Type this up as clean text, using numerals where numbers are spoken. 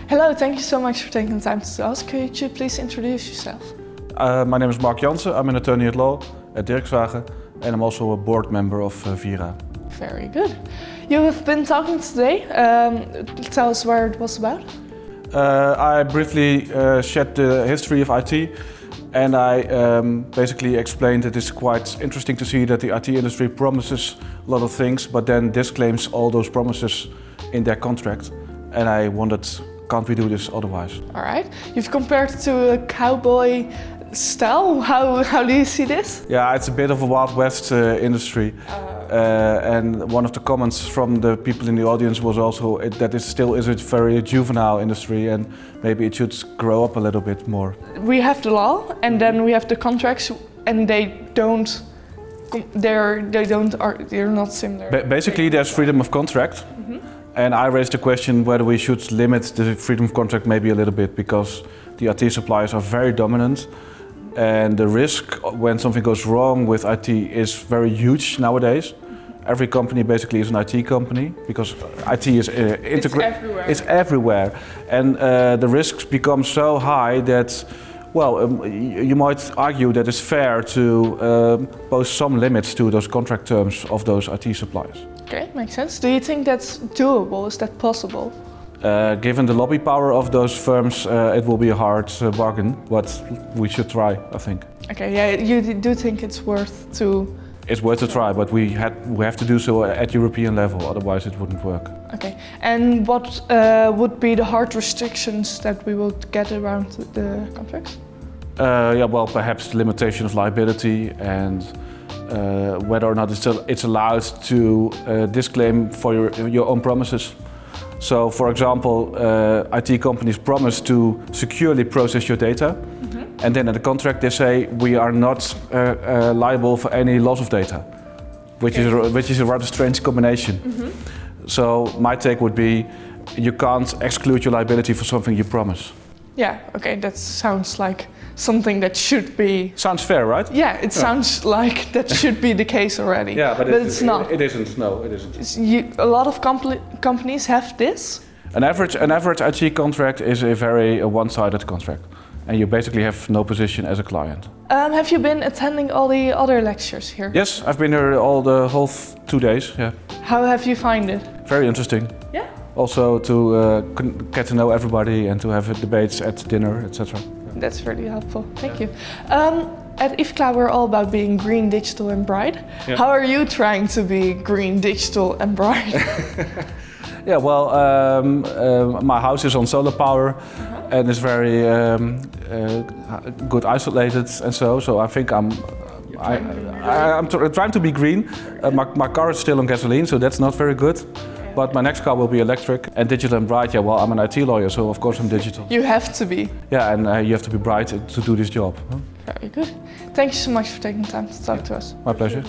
Hello, thank you so much for taking the time to tell us. Could you please introduce yourself? My name is Jansen. I'm an attorney at law at Dirkswagen and I'm also a board member of Vira. Very good. You have been talking today. Tell us what it was about. I briefly shared the history of IT and I basically explained that it's quite interesting to see that the IT industry promises a lot of things but then disclaims all those promises in their contract. And I wondered, can't we do this otherwise? All right. You've compared it to a cowboy style. How do you see this? Yeah, it's a bit of a Wild West industry. And one of the comments from the people in the audience was also that it still is a very juvenile industry and maybe it should grow up a little bit more. We have the law and then we have the contracts and they're not similar. Basically there's freedom of contract. And I raised the question whether we should limit the freedom of contract maybe a little bit because the IT suppliers are very dominant and the risk when something goes wrong with IT is very huge nowadays. Every company basically is an IT company because IT is everywhere. It's everywhere. And the risks become so high that, well, you might argue that it's fair to pose some limits to those contract terms of those IT suppliers. Okay, makes sense. Do you think that's doable? Is that possible? Given the lobby power of those firms, it will be a hard bargain, but we should try, I think. Okay, yeah, you do think it's worth to... It's worth a try, but we have to do so at European level, otherwise it wouldn't work. Okay, and what would be the hard restrictions that we will get around the contracts? Yeah, well, perhaps the limitation of liability and whether or not it's allowed to disclaim for your own promises. So, for example, IT companies promise to securely process your data, and then in the contract they say we are not liable for any loss of data, which is a rather strange combination. So my take would be you can't exclude your liability for something you promise. Yeah, okay, that sounds like something that should be... Sounds fair, right? Yeah, it sounds like that should be the case already. Yeah, but it's not. It isn't, no, it isn't. A lot of companies have this? An average IT contract is a very one-sided contract. And you basically have no position as a client. Have you been attending all the other lectures here? Yes, I've been here the whole 2 days, yeah. How have you found it? Very interesting. Yeah? Also to get to know everybody and to have debates at dinner, etc. That's really helpful, thank you. At IFCLA we're all about being green, digital and bright. Yeah. How are you trying to be green, digital and bright? Yeah, well, my house is on solar power and is very good isolated and so I think I'm trying to be green. My car is still on gasoline, so that's not very good. But my next car will be electric and digital and bright. Yeah, well, I'm an IT lawyer, so of course I'm digital. You have to be. Yeah, and you have to be bright to do this job. Very good. Thank you so much for taking the time to talk to us. My pleasure.